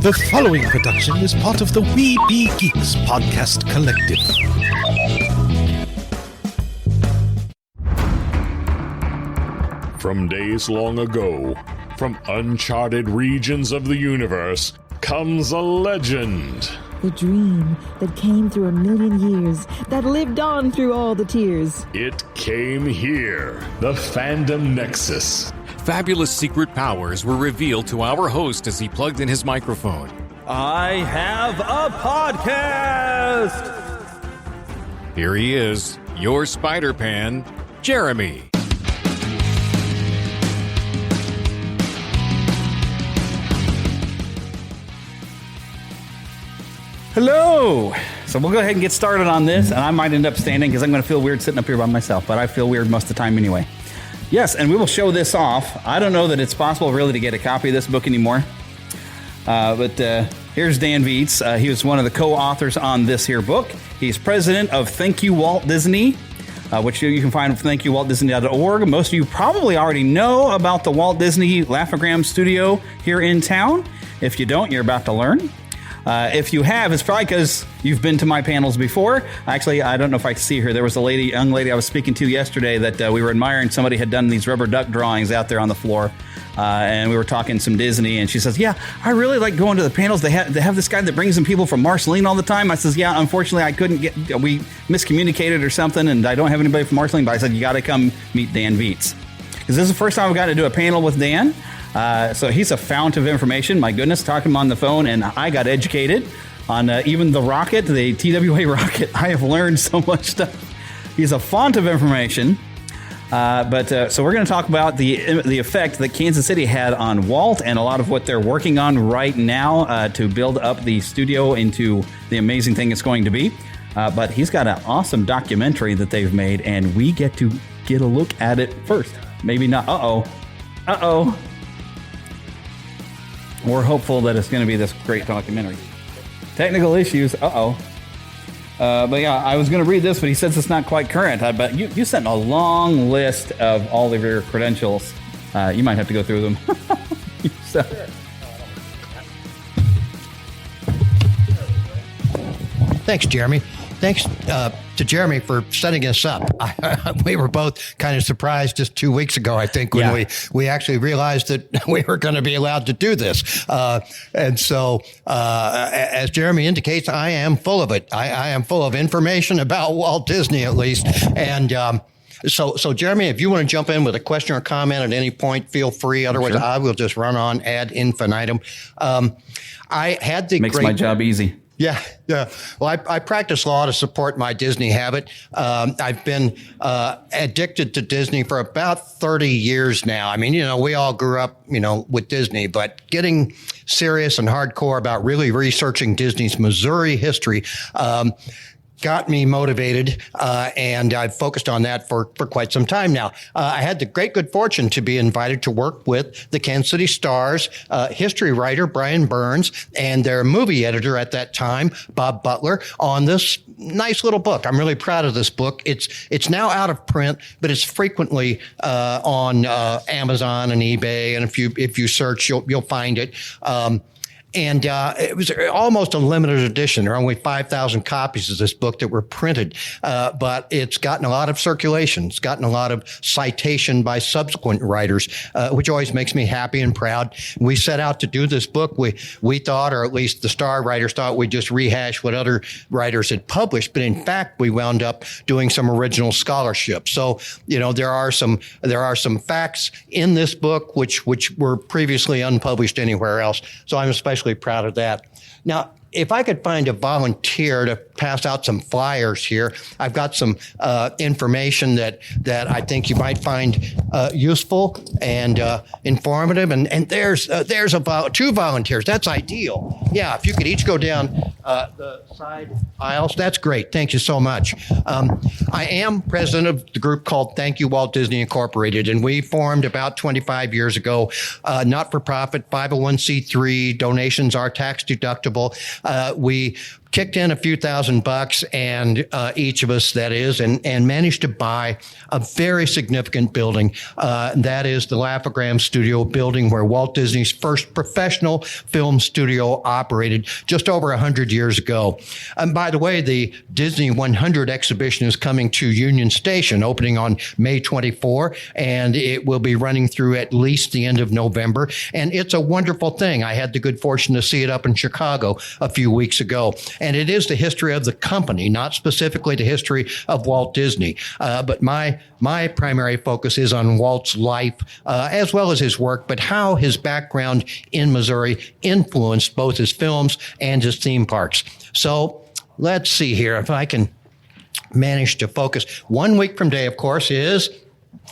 The following production is part of the We Be Geeks podcast collective. From days long ago, from uncharted regions of the universe, comes a legend. The dream that came through a million years, that lived on through all the tears. It came here, the Fandom Nexus. Fabulous secret powers were revealed to our host as he plugged in his microphone. I have a podcast! Here he is, your Spider-Pan, Jeremy. Hello! So we'll go ahead and get started on this, and I might end up standing because I'm going to feel weird sitting up here by myself, but I feel weird most of the time anyway. Yes, and we will show this off. I don't know that it's possible really to get a copy of this book anymore, but here's Dan Viets. He was one of the co-authors on this here book. He's president of Thank You Walt Disney, which you can find at thankyouwaltdisney.org. Most of you probably already know about the Walt Disney Laugh-O-Gram studio here in town. If you don't, you're about to learn. If you have, it's probably because you've been to my panels before. Actually, I don't know if I can see her. There was a young lady I was speaking to yesterday that we were admiring. Somebody had done these rubber duck drawings out there on the floor. And we were talking some Disney, and she says, yeah, I really like going to the panels. They have this guy that brings in people from Marceline all the time. I says, yeah, unfortunately, I couldn't we miscommunicated or something, and I don't have anybody from Marceline, but I said, you got to come meet Dan Viets. Because this is the first time I've got to do a panel with Dan. So he's a fount of information. My goodness, talking to him on the phone, and I got educated on even the rocket, the TWA rocket. I have learned so much stuff. He's a font of information. So we're going to talk about the effect that Kansas City had on Walt and a lot of what they're working on right now to build up the studio into the amazing thing it's going to be. But he's got an awesome documentary that they've made, and we get to get a look at it first. Maybe not. Uh-oh. We're hopeful that it's going to be this great documentary. Technical issues. But yeah, I was going to read this, but he says it's not quite current. But you sent a long list of all of your credentials. You might have to go through them. Thanks, Jeremy. Thanks to Jeremy for setting us up. We were both kind of surprised just 2 weeks ago, I think, when we actually realized that we were going to be allowed to do this. And so, as Jeremy indicates, I am full of it. I am full of information about Walt Disney, at least. And So Jeremy, if you want to jump in with a question or comment at any point, feel free. Otherwise, sure. I will just run on ad infinitum. I had the Makes my job easy. Yeah. Well, I practice law to support my Disney habit. I've been addicted to Disney for about 30 years now. I mean, we all grew up, with Disney, but getting serious and hardcore about really researching Disney's Missouri history got me motivated, and I've focused on that for quite some time now. I had the great good fortune to be invited to work with the Kansas City Star's history writer, Brian Burns, and their movie editor at that time, Bob Butler, on this nice little book. I'm really proud of this book. It's now out of print, but it's frequently on Amazon and eBay, and if you search, you'll find it. And it was almost a limited edition. There are only 5,000 copies of this book that were printed, but it's gotten a lot of circulation. It's gotten a lot of citation by subsequent writers, which always makes me happy and proud. We set out to do this book. We thought, or at least the Star writers thought, we'd just rehash what other writers had published. But in fact, we wound up doing some original scholarship. So, there are some facts in this book which were previously unpublished anywhere else. So I'm especially proud of that. Now, if I could find a volunteer to pass out some flyers here, I've got some information that I think you might find useful and informative. And there's two volunteers. That's ideal. Yeah, if you could each go down the side aisles, that's great. Thank you so much. I am president of the group called Thank You Walt Disney Incorporated, and we formed about 25 years ago, not-for-profit, 501c3. Donations are tax deductible. We kicked in a few $1,000 and each of us, that is, and managed to buy a very significant building. That is the Laugh-O-Gram Studio building where Walt Disney's first professional film studio operated just over 100 years ago. And by the way, the Disney 100 exhibition is coming to Union Station, opening on May 24, and it will be running through at least the end of November. And it's a wonderful thing. I had the good fortune to see it up in Chicago a few weeks ago. And it is the history of the company, not specifically the history of Walt Disney. But my primary focus is on Walt's life, as well as his work, but how his background in Missouri influenced both his films and his theme parks. So let's see here if I can manage to focus. 1 week from today, of course, is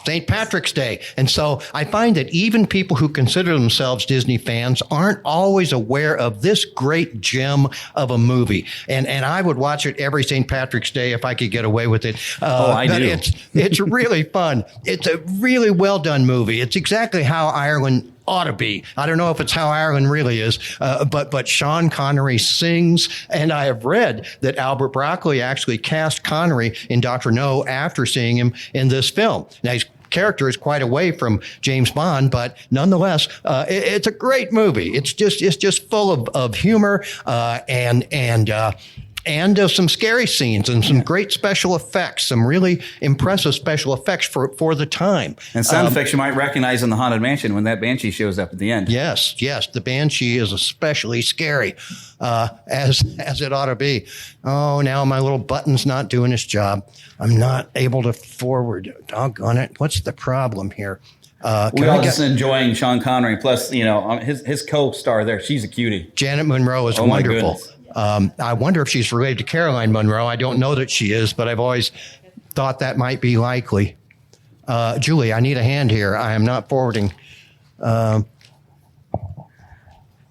St. Patrick's Day. And so I find that even people who consider themselves Disney fans aren't always aware of this great gem of a movie. And I would watch it every St. Patrick's Day if I could get away with it. I do. It's really fun. It's a really well done movie. It's exactly how Ireland ought to be. I don't know if it's how Ireland really is, but Sean Connery sings, and I have read that Albert Broccoli actually cast Connery in Dr. No after seeing him in this film. Now, his character is quite away from James Bond, but nonetheless, it's a great movie. It's just full of humor and some scary scenes and some great special effects, some really impressive special effects for the time. And sound effects you might recognize in the Haunted Mansion when that Banshee shows up at the end. Yes. The Banshee is especially scary, as it ought to be. Oh, now my little button's not doing its job. I'm not able to forward. Doggone it. What's the problem here? We're all just enjoying Sean Connery. Plus, his co-star there, she's a cutie. Janet Monroe is wonderful. I wonder if she's related to Caroline Monroe. I don't know that she is, but I've always thought that might be likely. Julie, I need a hand here. I am not forwarding. It's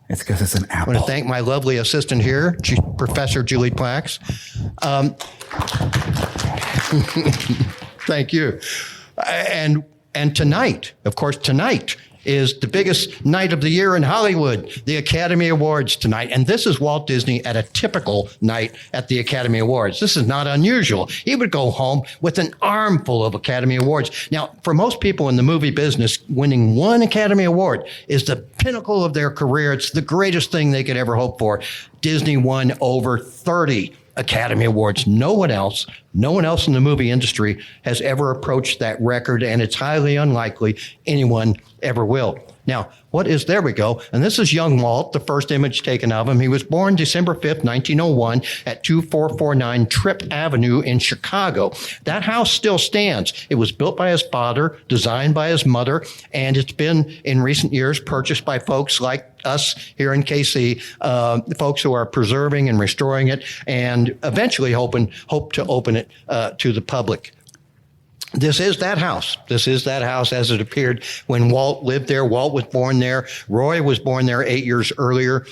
because it's an apple. I want to thank my lovely assistant here, Professor Julie Plax. Thank you. And tonight, of course, tonight is the biggest night of the year in Hollywood, the Academy Awards tonight. And this is Walt Disney at a typical night at the Academy Awards. This is not unusual. He would go home with an armful of Academy Awards. Now, for most people in the movie business, winning one Academy Award is the pinnacle of their career. It's the greatest thing they could ever hope for. Disney won over 30 Academy Awards. No one else in the movie industry has ever approached that record, and it's highly unlikely anyone ever will. Now, there we go. And this is young Walt, the first image taken of him. He was born December 5th, 1901 at 2449 Tripp Avenue in Chicago. That house still stands. It was built by his father, designed by his mother, and it's been in recent years purchased by folks like us here in KC, folks who are preserving and restoring it and eventually hope to open it to the public. This is that house. This is that house as it appeared when Walt lived there. Walt was born there. Roy was born there 8 years earlier.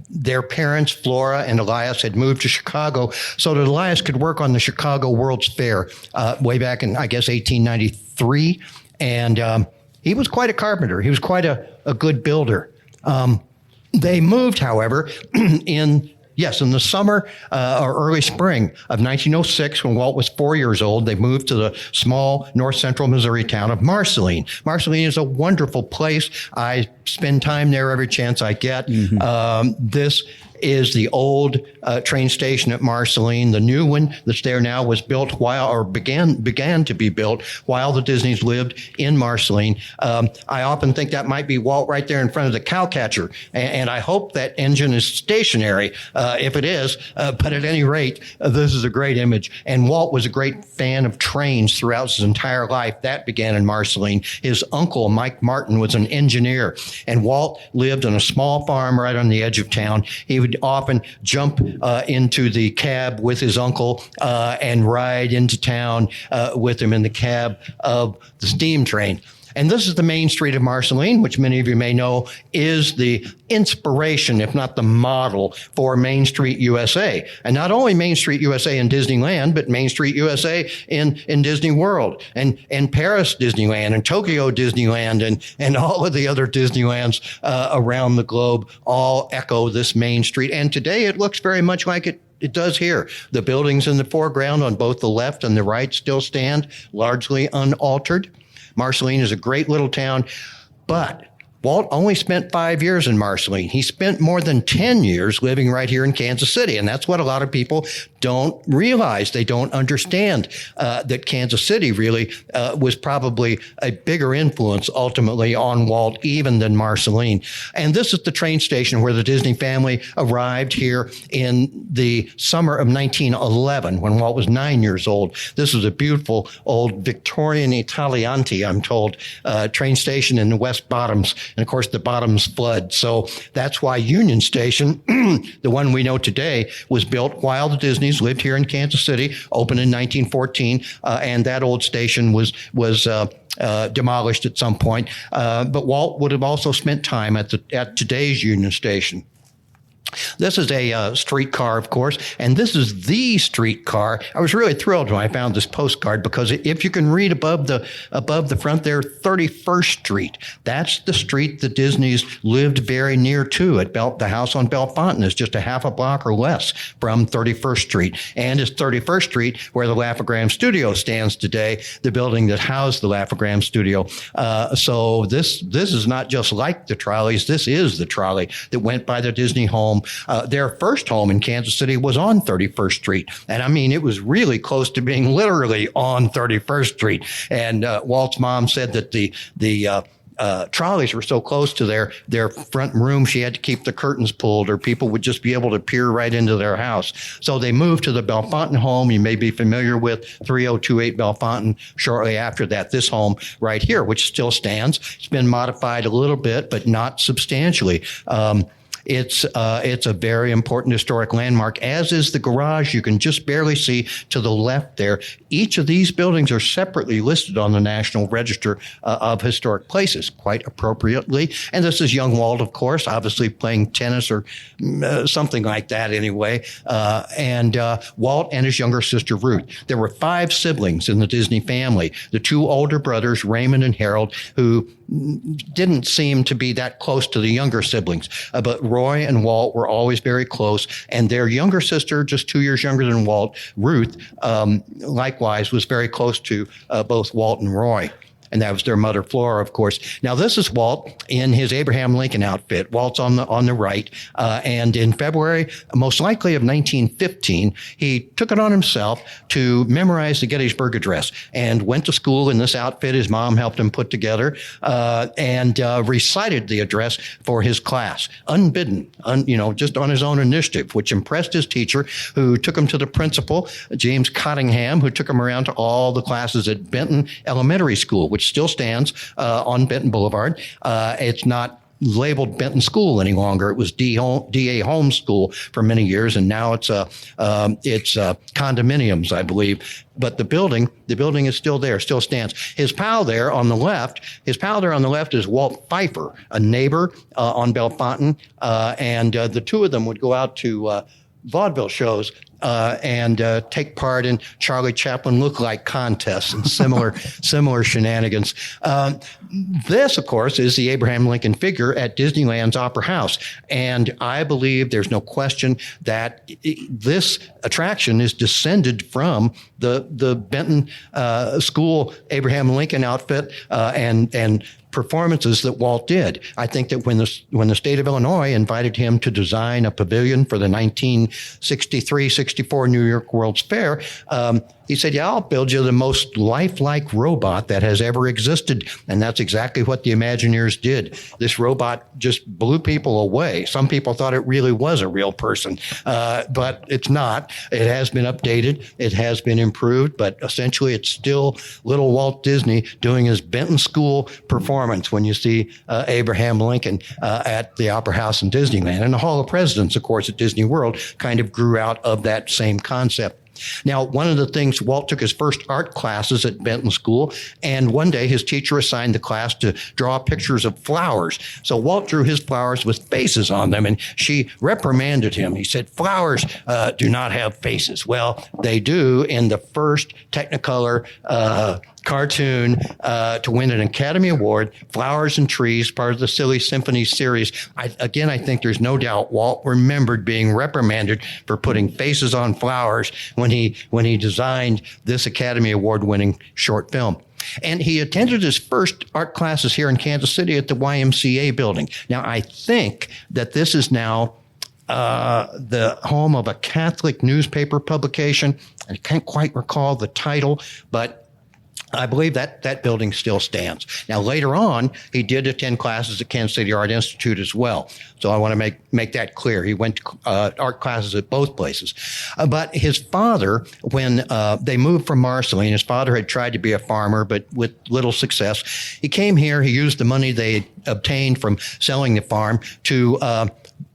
Their parents, Flora and Elias, had moved to Chicago so that Elias could work on the Chicago World's Fair way back in, I guess, 1893. And he was quite a carpenter. He was quite a good builder. They moved, however, in the summer or early spring of 1906, when Walt was 4 years old, they moved to the small north central Missouri town of Marceline. Marceline is a wonderful place. I spend time there every chance I get. Mm-hmm. This is the old train station at Marceline. The new one that's there now was built began to be built while the Disneys lived in Marceline. I often think that might be Walt right there in front of the cowcatcher, and I hope that engine is stationary if it is. But at any rate, this is a great image. And Walt was a great fan of trains throughout his entire life. That began in Marceline. His uncle, Mike Martin, was an engineer, and Walt lived on a small farm right on the edge of town. He would often jump into the cab with his uncle and ride into town with him in the cab of the steam train. And this is the main street of Marceline, which many of you may know is the inspiration, if not the model, for Main Street USA. And not only Main Street USA in Disneyland, but Main Street USA in Disney World, and Paris Disneyland, and Tokyo Disneyland, and all of the other Disneylands around the globe all echo this main street. And today it looks very much like it does here. The buildings in the foreground on both the left and the right still stand, largely unaltered. Marceline is a great little town, but Walt only spent 5 years in Marceline. He spent more than 10 years living right here in Kansas City. And that's what a lot of people don't realize. They don't understand that Kansas City really was probably a bigger influence ultimately on Walt even than Marceline. And this is the train station where the Disney family arrived here in the summer of 1911 when Walt was 9 years old. This was a beautiful old Victorian Italianti, I'm told, train station in the West Bottoms. And of course, the bottoms flood. So that's why Union Station, the one we know today, was built while the Disneys lived here in Kansas City, opened in 1914. And that old station was demolished at some point. But Walt would have also spent time at today's Union Station. This is a streetcar, of course, and this is the streetcar. I was really thrilled when I found this postcard because if you can read above the front there, 31st Street. That's the street the Disneys lived very near to. The house on Bellefontaine is just a half a block or less from 31st Street, and it's 31st Street where the Laugh-O-Gram Studio stands today, the building that housed the Laugh-O-Gram Studio. So this is not just like the trolleys. This is the trolley that went by the Disney home. Their first home in Kansas City was on 31st Street. And I mean, it was really close to being literally on 31st Street. And Walt's mom said that the trolleys were so close to their front room, she had to keep the curtains pulled or people would just be able to peer right into their house. So they moved to the Bellefontaine home. You may be familiar with 3028 Bellefontaine. Shortly after that, this home right here, which still stands. It's been modified a little bit, but not substantially. It's a very important historic landmark, as is the garage. You can just barely see to the left there. Each of these buildings are separately listed on the National Register of Historic Places, quite appropriately. And this is young Walt, of course, obviously playing tennis or something like that anyway. And Walt and his younger sister, Ruth. There were 5 siblings in the Disney family. The 2 older brothers, Raymond and Harold, who didn't seem to be that close to the younger siblings. But Roy and Walt were always very close. And their younger sister, just 2 years younger than Walt, Ruth, likewise was very close to both Walt and Roy. And that was their mother, Flora, of course. Now, this is Walt in his Abraham Lincoln outfit. Walt's on the right. And in February, most likely of 1915, he took it on himself to memorize the Gettysburg Address and went to school in this outfit his mom helped him put together and recited the address for his class, unbidden, just on his own initiative, which impressed his teacher, who took him to the principal, James Cottingham, who took him around to all the classes at Benton Elementary School, which still stands on Benton Boulevard. It's not labeled Benton School any longer. It was D.A. Holmes School for many years, and now it's condominiums, I believe. But the building is still there, still stands. His pal there on the left is Walt Pfeiffer, a neighbor on Bellefontaine, and the two of them would go out to vaudeville shows and take part in Charlie Chaplin lookalike contests and similar shenanigans. This, of course, is the Abraham Lincoln figure at Disneyland's Opera House. And I believe there's no question that this attraction is descended from the Benton School Abraham Lincoln outfit and performances that Walt did. I think that when the state of Illinois invited him to design a pavilion for the 1963-64 New York World's Fair, he said, "Yeah, I'll build you the most lifelike robot that has ever existed." And that's exactly what the Imagineers did. This robot just blew people away. Some people thought it really was a real person, but it's not. It has been updated. It has been improved, but essentially it's still little Walt Disney doing his Benton School performance when you see Abraham Lincoln at the Opera House in Disneyland. And the Hall of Presidents, of course, at Disney World kind of grew out of that same concept. Now, one of the things, Walt took his first art classes at Benton School, and one day his teacher assigned the class to draw pictures of flowers. So Walt drew his flowers with faces on them, and she reprimanded him. He said, flowers do not have faces. Well, they do in the first Technicolor cartoon to win an Academy Award, Flowers and Trees, part of the Silly Symphony series. I think there's no doubt Walt remembered being reprimanded for putting faces on flowers when he designed this Academy Award-winning short film. And he attended his first art classes here in Kansas City at the YMCA building. Now, I think that this is now the home of a Catholic newspaper publication. I can't quite recall the title, but I believe that building still stands. Now, later on, he did attend classes at Kansas City Art Institute as well. So I want to make that clear. He went to art classes at both places. But his father, when they moved from Marceline, his father had tried to be a farmer, but with little success. He came here. He used the money they obtained from selling the farm to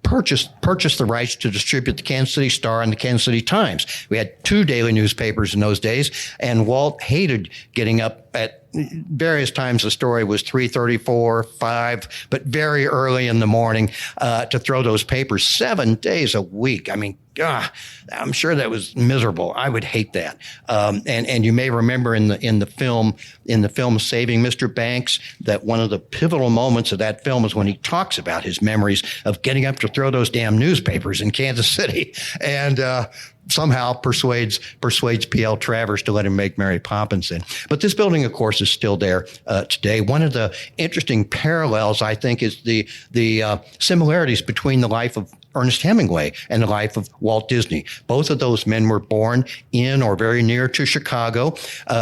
purchase the rights to distribute the Kansas City Star and the Kansas City Times. We had two daily newspapers in those days, and Walt hated getting up at various times. The story was 3:34, 5, but very early in the morning to throw those papers 7 days a week. I mean, I'm sure that was miserable. I would hate that. And you may remember in the film Saving Mr. Banks, that one of the pivotal moments of that film is when he talks about his memories of getting up to throw those damn newspapers in Kansas City, and somehow persuades P.L. Travers to let him make Mary Poppins in. But this building, of course, is still there today. One of the interesting parallels, I think, is the similarities between the life of Ernest Hemingway and the life of Walt Disney. Both of those men were born in or very near to Chicago,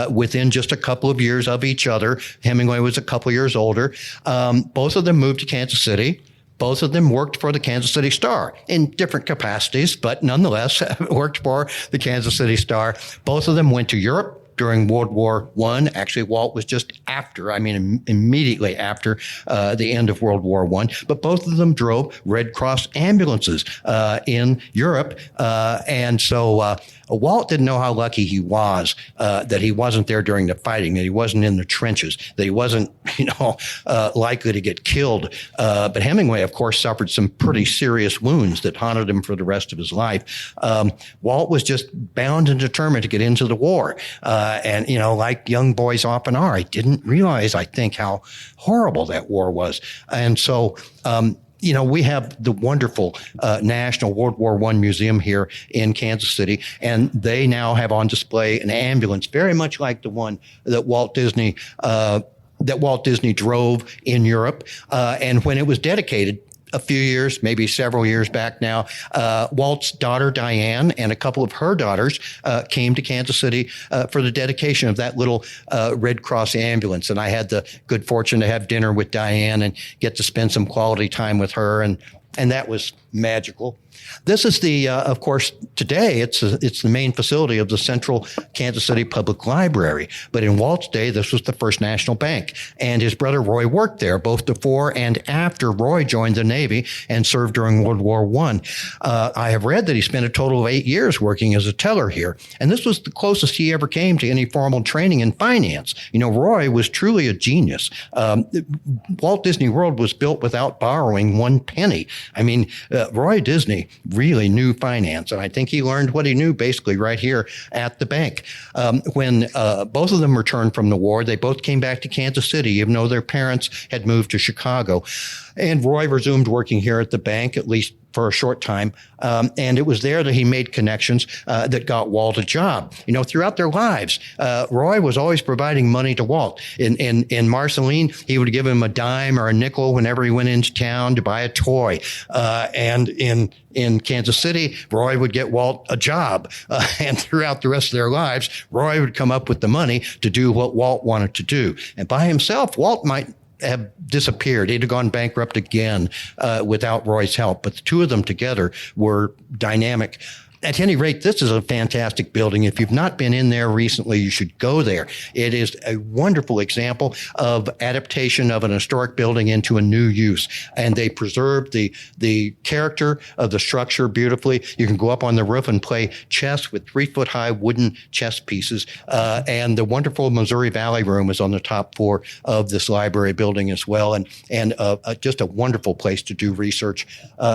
within just a couple of years of each other. Hemingway was a couple years older. Both of them moved to Kansas City. Both of them worked for the Kansas City Star in different capacities, but nonetheless worked for the Kansas City Star. Both of them went to Europe during World War I. Actually, Walt was just after, immediately after the end of World War I. But both of them drove Red Cross ambulances in Europe. And so Walt didn't know how lucky he was that he wasn't there during the fighting, that he wasn't in the trenches, that he wasn't, likely to get killed. But Hemingway, of course, suffered some pretty serious wounds that haunted him for the rest of his life. Walt was just bound and determined to get into the war. And, like young boys often are, I didn't realize, I think, how horrible that war was. And so, we have the wonderful National World War I Museum here in Kansas City, and they now have on display an ambulance very much like the one that Walt Disney drove in Europe. And when it was dedicated a few years, maybe several years back now, Walt's daughter, Diane, and a couple of her daughters came to Kansas City for the dedication of that little Red Cross ambulance. And I had the good fortune to have dinner with Diane and get to spend some quality time with her. And that was magical. This is of course, today it's the main facility of the Central Kansas City Public Library. But in Walt's day, this was the First National Bank. And his brother Roy worked there, both before and after Roy joined the Navy and served during World War I. I have read that he spent a total of 8 years working as a teller here. And this was the closest he ever came to any formal training in finance. Roy was truly a genius. Walt Disney World was built without borrowing one penny. Roy Disney really knew finance, and I think he learned what he knew basically right here at the bank. When both of them returned from the war, they both came back to Kansas City, even though their parents had moved to Chicago. And Roy resumed working here at the bank, at least for a short time. And it was there that he made connections that got Walt a job. Throughout their lives, Roy was always providing money to Walt. In Marceline, he would give him a dime or a nickel whenever he went into town to buy a toy. And in Kansas City, Roy would get Walt a job. And throughout the rest of their lives, Roy would come up with the money to do what Walt wanted to do. And by himself, Walt might have disappeared. He'd have gone bankrupt again without Roy's help. But the two of them together were dynamic. At any rate, this is a fantastic building. If you've not been in there recently, you should go there. It is a wonderful example of adaptation of an historic building into a new use. And they preserved the character of the structure beautifully. You can go up on the roof and play chess with 3-foot-high wooden chess pieces. And the wonderful Missouri Valley Room is on the top floor of this library building as well. And just a wonderful place to do research.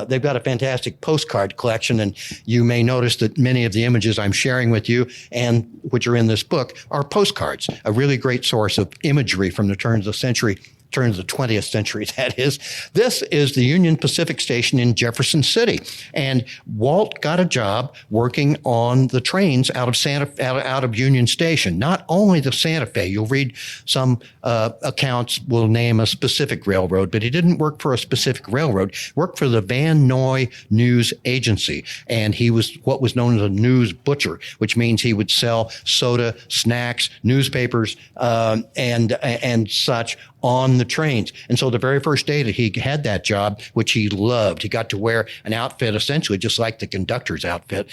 They've got a fantastic postcard collection, and you may notice that many of the images I'm sharing with you and which are in this book are postcards, a really great source of imagery from the turn of the 20th century, that is. This is the Union Pacific Station in Jefferson City. And Walt got a job working on the trains out of Union Station. Not only the Santa Fe, you'll read some accounts will name a specific railroad, but he didn't work for a specific railroad, worked for the Van Noy News Agency. And he was what was known as a news butcher, which means he would sell soda, snacks, newspapers, and such on the trains. And so the very first day that he had that job, which he loved, he got to wear an outfit essentially just like the conductor's outfit.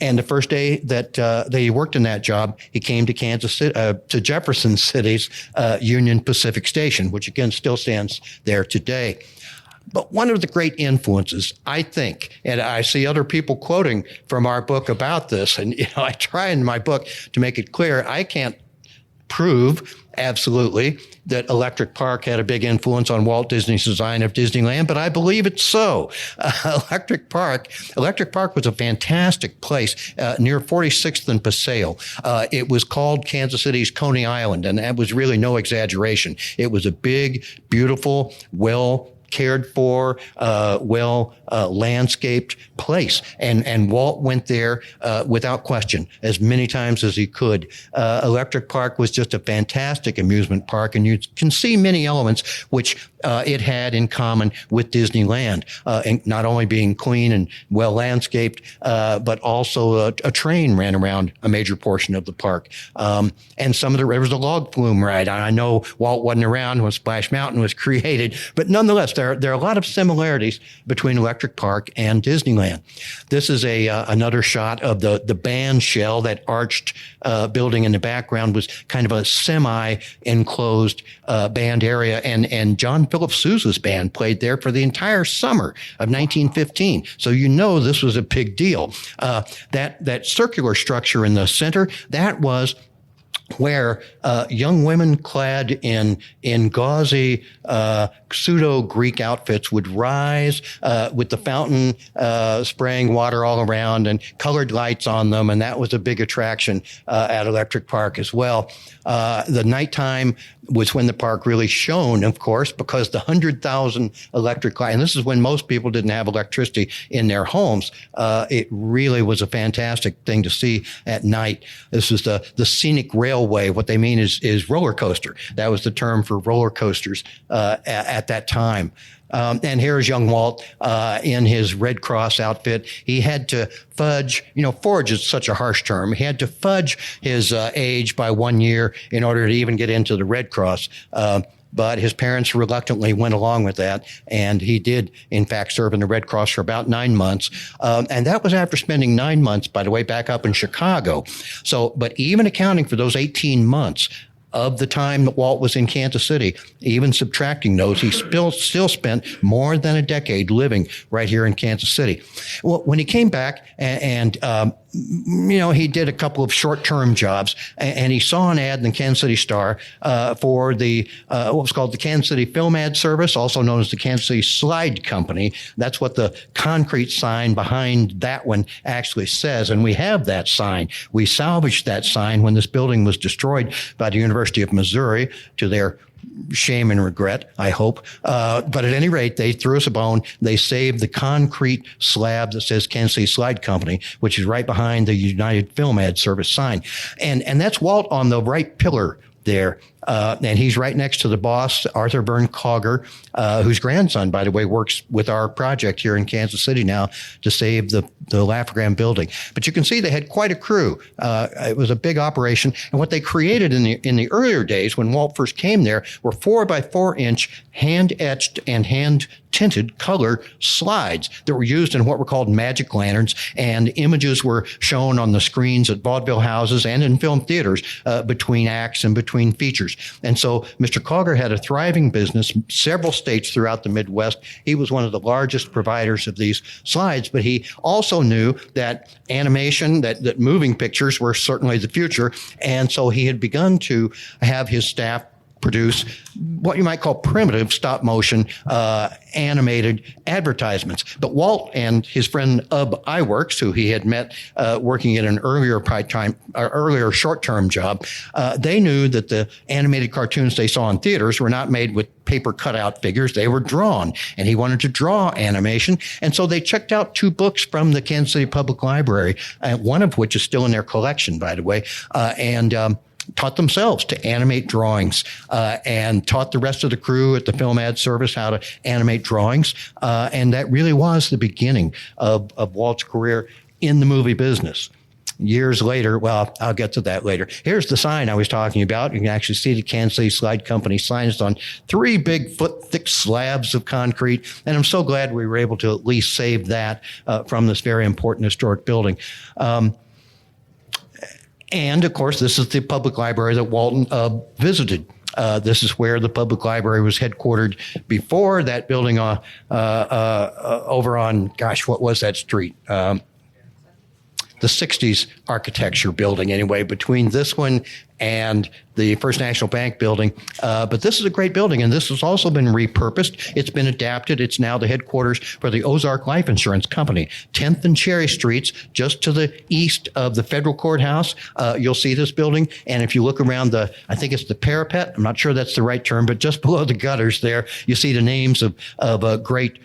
And the first day that he worked in that job, he came to to Jefferson City's Union Pacific Station, which again still stands there today. But one of the great influences, I think, and I see other people quoting from our book about this, and I try in my book to make it clear, I can't prove absolutely that Electric Park had a big influence on Walt Disney's design of Disneyland, but I believe it's so. Electric Park was a fantastic place near 46th and Paseo. It was called Kansas City's Coney Island, and that was really no exaggeration. It was a big, beautiful, well cared for, landscaped place. And Walt went there without question as many times as he could. Electric Park was just a fantastic amusement park, and you can see many elements which it had in common with Disneyland, and not only being clean and well landscaped, but also a train ran around a major portion of the park. And some of there was a log flume ride. I know Walt wasn't around when Splash Mountain was created, but nonetheless, there are a lot of similarities between Electric Park and Disneyland. This is another shot of the band shell. That arched building in the background was kind of a semi-enclosed band area, and John Philip Sousa's band played there for the entire summer of 1915. So this was a big deal. That circular structure in the center, that was where young women clad in gauzy pseudo-Greek outfits would rise with the fountain spraying water all around and colored lights on them, and that was a big attraction at Electric Park as well. The nighttime was when the park really shone, of course, because the 100,000 electric lights, and this is when most people didn't have electricity in their homes. It really was a fantastic thing to see at night. This was the scenic railway. What they mean is roller coaster. That was the term for roller coasters at that time. And here's young Walt in his Red Cross outfit. He had to fudge, forge is such a harsh term. He had to fudge his age by 1 year in order to even get into the Red Cross. But his parents reluctantly went along with that, and he did, in fact, serve in the Red Cross for about 9 months. And that was after spending 9 months, by the way, back up in Chicago. So, but even accounting for those 18 months, of the time that Walt was in Kansas City, even subtracting those, he still spent more than a decade living right here in Kansas City. Well, when he came back and he did a couple of short-term jobs, and he saw an ad in the Kansas City Star for the what was called the Kansas City Film Ad Service, also known as the Kansas City Slide Company. That's what the concrete sign behind that one actually says, and we have that sign. We salvaged that sign when this building was destroyed by the University of Missouri, to their shame and regret, I hope. But at any rate, they threw us a bone. They saved the concrete slab that says Kansas City Slide Company, which is right behind the United Film Ad Service sign. And that's Walt on the right pillar there. And he's right next to the boss, Arthur Byrne Cogger, whose grandson, by the way, works with our project here in Kansas City now to save the Laffergram building. But you can see they had quite a crew. It was a big operation. And what they created in the earlier days when Walt first came there were 4x4-inch hand-etched and hand-tinted color slides that were used in what were called magic lanterns, and images were shown on the screens at vaudeville houses and in film theaters between acts and between features. And so Mr. Cogger had a thriving business, several states throughout the Midwest. He was one of the largest providers of these slides, but he also knew that animation, that moving pictures were certainly the future. And so he had begun to have his staff produce what you might call primitive stop motion animated advertisements. But Walt and his friend Ub Iwerks, who he had met working at an earlier short-term job, they knew that the animated cartoons they saw in theaters were not made with paper cutout figures. They were drawn, and he wanted to draw animation. And so they checked out 2 books from the Kansas City Public Library, one of which is still in their collection, by the way, and taught themselves to animate drawings and taught the rest of the crew at the Film Ad Service how to animate drawings. And that really was the beginning of Walt's career in the movie business. Years later, well, I'll get to that later. Here's the sign I was talking about. You can actually see the Kansas City Slide Company signs on 3 big foot-thick slabs of concrete. And I'm so glad we were able to at least save that from this very important historic building. And, of course, this is the public library that Walton visited. This is where the public library was headquartered before. That building over on, what was that street? The 60s architecture building, anyway, between this one and the First National Bank building. But this is a great building, and this has also been repurposed. It's been adapted. It's now the headquarters for the Ozark Life Insurance Company. 10th and Cherry Streets, just to the east of the federal courthouse. You'll see this building. And if you look around I think it's the parapet, I'm not sure that's the right term, but just below the gutters there, you see the names of great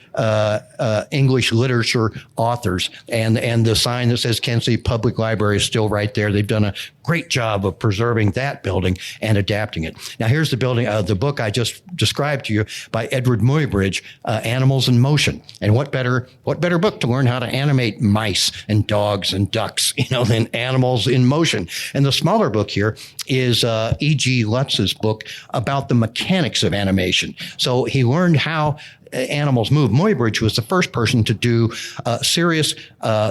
English literature authors. And the sign that says Kansas City Public Library is still right there. They've done a great job of preserving that building and adapting it. Now, here's the building, the book I just described to you by Edward Muybridge, Animals in Motion. And what better book to learn how to animate mice and dogs and ducks, than Animals in Motion. And the smaller book here is E.G. Lutz's book about the mechanics of animation. So he learned how animals move. Muybridge was the first person to do serious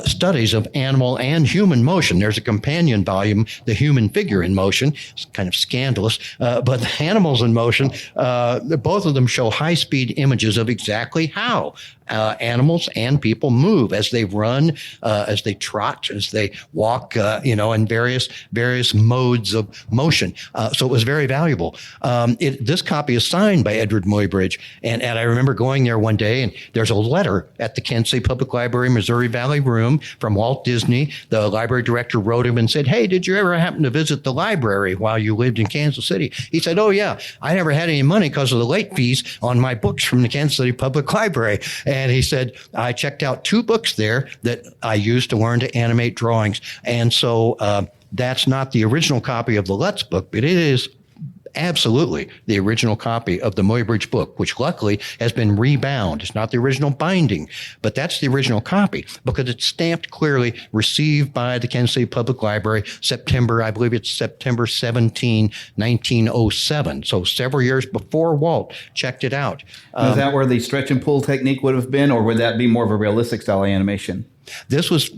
studies of animal and human motion. There's a companion volume, The Human Figure in Motion. It's kind of scandalous, but the Animals in Motion, both of them show high-speed images of exactly how animals and people move as they run, as they trot, as they walk, in various modes of motion. So it was very valuable. This copy is signed by Edward Muybridge, and I remember going there one day, and there's a letter at the Kansas City Public Library, Missouri Valley Room from Walt Disney. The library director wrote him and said, "Hey, did you ever happen to visit the library while you lived in Kansas City?" He said, "Oh, yeah. I never had any money because of the late fees on my books from the Kansas City Public Library." And he said, "I checked out 2 books there that I used to learn to animate drawings." And so that's not the original copy of the Lutz book, but it is absolutely the original copy of the Muybridge book, which luckily has been rebound. It's not the original binding, but that's the original copy because it's stamped clearly, received by the Kansas City Public Library, September 17, 1907. So several years before Walt checked it out. Is that where the stretch and pull technique would have been, or would that be more of a realistic style animation? This was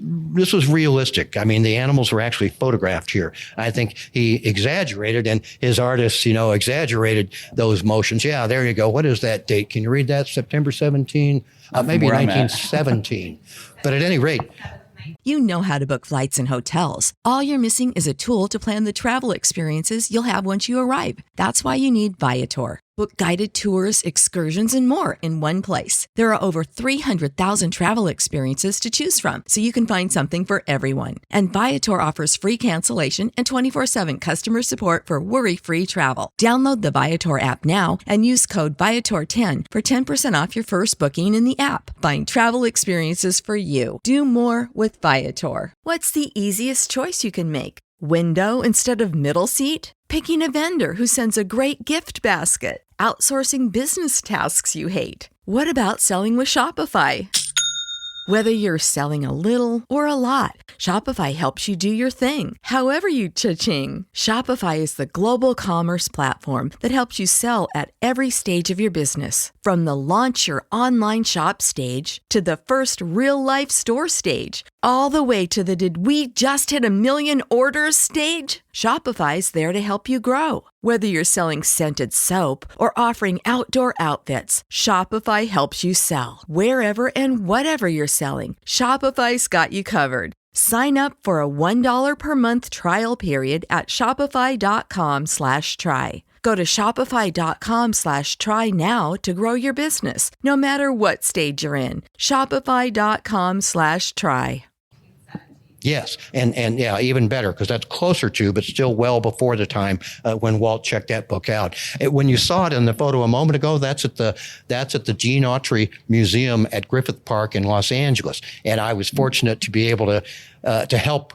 realistic. I mean, the animals were actually photographed here. I think he exaggerated, and his artists, exaggerated those motions. Yeah, there you go. What is that date? Can you read that? September 17, maybe 1917. But at any rate, You know how to book flights and hotels. All you're missing is a tool to plan the travel experiences you'll have once you arrive. That's why you need Viator. Book guided tours, excursions, and more in one place. There are over 300,000 travel experiences to choose from, so you can find something for everyone. And Viator offers free cancellation and 24/7 customer support for worry-free travel. Download the Viator app now and use code Viator10 for 10% off your first booking in the app. Find travel experiences for you. Do more with Viator. What's the easiest choice you can make? Window instead of middle seat? Picking a vendor who sends a great gift basket? Outsourcing business tasks you hate? What about selling with Shopify? Whether you're selling a little or a lot, Shopify helps you do your thing, however you cha-ching. Shopify is the global commerce platform that helps you sell at every stage of your business. From the launch your online shop stage to the first real-life store stage, all the way to the did we just hit 1 million orders stage. Shopify's there to help you grow. Whether you're selling scented soap or offering outdoor outfits, Shopify helps you sell. Wherever and whatever you're selling, Shopify's got you covered. Sign up for a $1 per month trial period at shopify.com/try. Go to shopify.com/try now to grow your business, no matter what stage you're in. Shopify.com/try. Yes, and yeah, even better, because that's closer to, but still well before the time when Walt checked that book out. When you saw it in the photo a moment ago, that's at the Gene Autry Museum at Griffith Park in Los Angeles, and I was fortunate to be able to help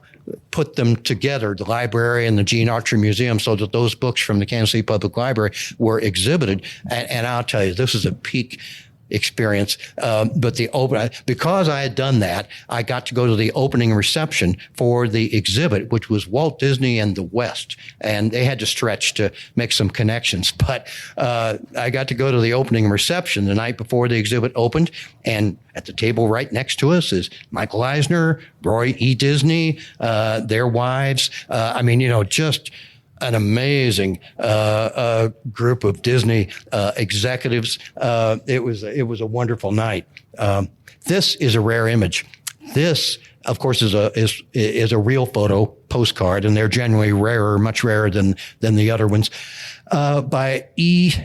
put them together, the library and the Gene Autry Museum, so that those books from the Kansas City Public Library were exhibited. And I'll tell you, this is a peak experience. But because I had done that, I got to go to the opening reception for the exhibit, which was Walt Disney and the West. And they had to stretch to make some connections. But I got to go to the opening reception the night before the exhibit opened. And at the table right next to us is Michael Eisner, Roy E. Disney, their wives. Just an amazing group of Disney executives. It was a wonderful night. This is a rare image. This, of course, is a real photo postcard, and they're generally rarer, much rarer than the other ones. By E.H.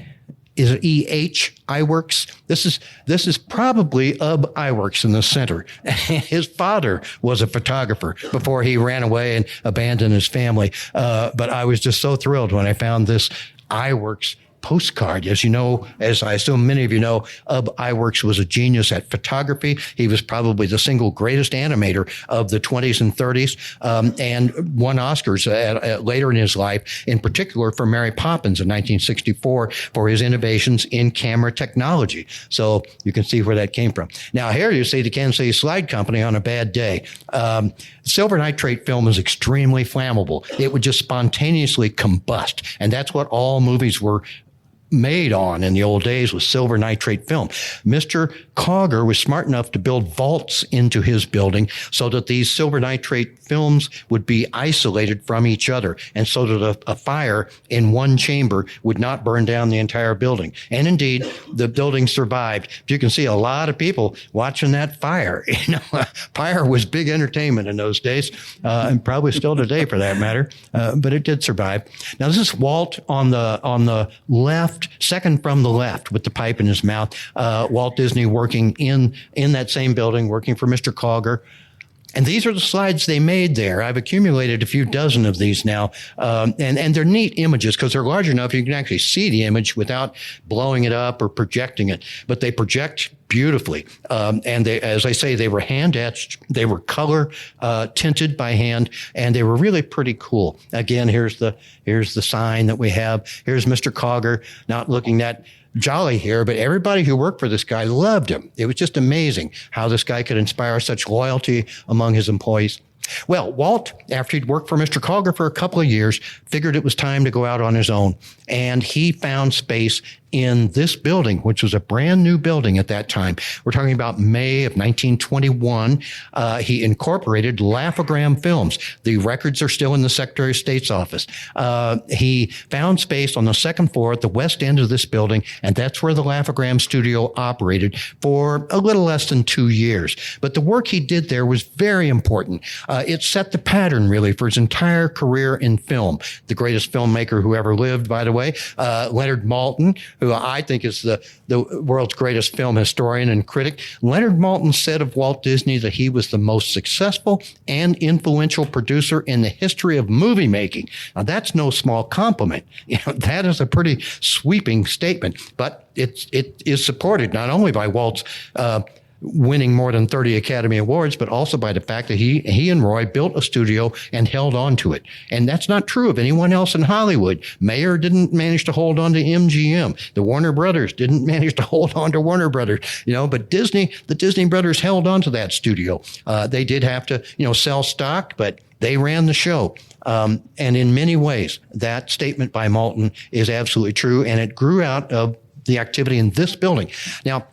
Iwerks. This is probably Ub Iwerks in the center. His father was a photographer before he ran away and abandoned his family. But I was just so thrilled when I found this Iwerks postcard. As you know, as I assume many of you know, Ub Iwerks was a genius at photography. He was probably the single greatest animator of the 20s and 30s, and won Oscars later in his life, in particular for Mary Poppins in 1964 for his innovations in camera technology. So you can see where that came from. Now here you see the Kansas City Slide Company on a bad day. Silver nitrate film is extremely flammable. It would just spontaneously combust, and that's what all movies were made on in the old days, was silver nitrate film. Mr. Cogger was smart enough to build vaults into his building so that these silver nitrate films would be isolated from each other, and so that a fire in one chamber would not burn down the entire building. And indeed, the building survived. You can see a lot of people watching that fire. Fire was big entertainment in those days, and probably still today for that matter, but it did survive. Now, this is Walt on the left, second from the left, with the pipe in his mouth. Walt Disney working in that same building, working for Mr. Cogger. And these are the slides they made there. I've accumulated a few dozen of these now. And they're neat images because they're large enough you can actually see the image without blowing it up or projecting it. But they project beautifully. And they, as I say, they were hand etched. They were color tinted by hand, and they were really pretty cool. Again, here's the sign that we have. Here's Mr. Cogger, not looking that jolly here, but everybody who worked for this guy loved him. It was just amazing how this guy could inspire such loyalty among his employees. Well, Walt, after he'd worked for Mr. Cogger for a couple of years, figured it was time to go out on his own. And he found space in this building, which was a brand new building at that time. We're talking about May of 1921. He incorporated Laugh-O-Gram Films. The records are still in the Secretary of State's office. He found space on the second floor at the west end of this building, and that's where the Laugh-O-Gram studio operated for a little less than 2 years. But the work he did there was very important. It set the pattern, really, for his entire career in film. The greatest filmmaker who ever lived, by the way, Leonard Maltin, who I think is the world's greatest film historian and critic. Leonard Maltin said of Walt Disney that he was the most successful and influential producer in the history of movie making. Now, that's no small compliment. That is a pretty sweeping statement, but it is supported not only by Walt's winning more than 30 Academy Awards, but also by the fact that he and Roy built a studio and held on to it. And that's not true of anyone else in Hollywood. Mayer didn't manage to hold on to MGM. The Warner Brothers didn't manage to hold on to Warner Brothers, but the Disney brothers held on to that studio. They did have to, sell stock, but they ran the show. And in many ways, that statement by Maltin is absolutely true. And it grew out of the activity in this building. Now,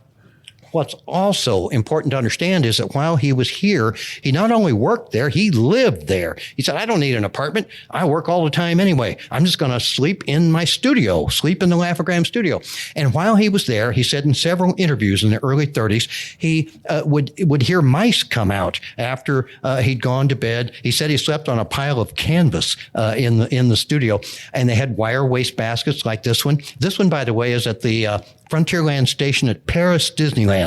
what's also important to understand is that while he was here, he not only worked there, he lived there. He said, I don't need an apartment. I work all the time anyway. I'm just going to sleep in my studio, sleep in the Laugh-O-Gram studio. And while he was there, he said in several interviews in the early 30s, he would hear mice come out after he'd gone to bed. He said he slept on a pile of canvas in the studio, and they had wire waste baskets like this one. This one, by the way, is at the Frontierland Station at Paris Disneyland.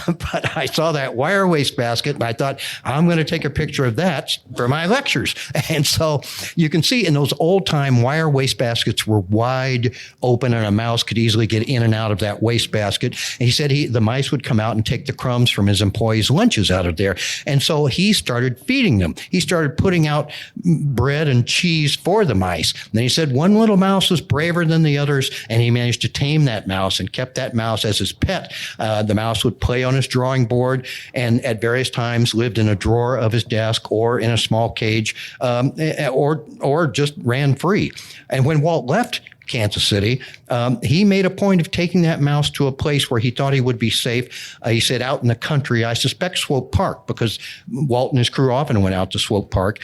But I saw that wire waste basket and I thought, I'm going to take a picture of that for my lectures. And so you can see in those old time wire waste baskets were wide open and a mouse could easily get in and out of that waste basket. And he said the mice would come out and take the crumbs from his employees' lunches out of there. And so he started feeding them. He started putting out bread and cheese for the mice. And then he said one little mouse was braver than the others, and he managed to tame that mouse and kept that mouse as his pet. The mouse would play on his drawing board and at various times lived in a drawer of his desk or in a small cage or just ran free. And when Walt left Kansas City, he made a point of taking that mouse to a place where he thought he would be safe. He said out in the country, I suspect Swope Park, because Walt and his crew often went out to Swope Park.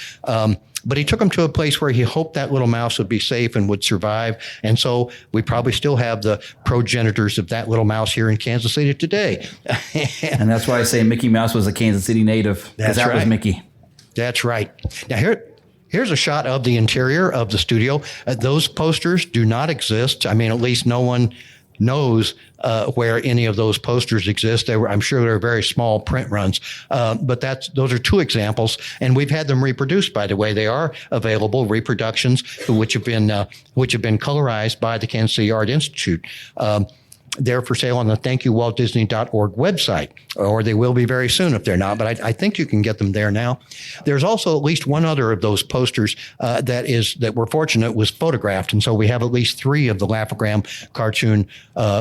But he took him to a place where he hoped that little mouse would be safe and would survive. And so we probably still have the progenitors of that little mouse here in Kansas City today. And that's why I say Mickey Mouse was a Kansas City native. That right. Was Mickey. That's right. Now here's a shot of the interior of the studio. Those posters do not exist. I mean, at least no one knows where any of those posters exist. I'm sure they're very small print runs, but those are two examples, and we've had them reproduced. By the way, they are available reproductions which have been colorized by the Kansas City Art Institute. They're for sale on the thankyouwaltdisney.org website, or they will be very soon if they're not, but I think you can get them there now. There's also at least one other of those posters that we're fortunate was photographed, and so we have at least 3 of the Laugh-O-Gram cartoon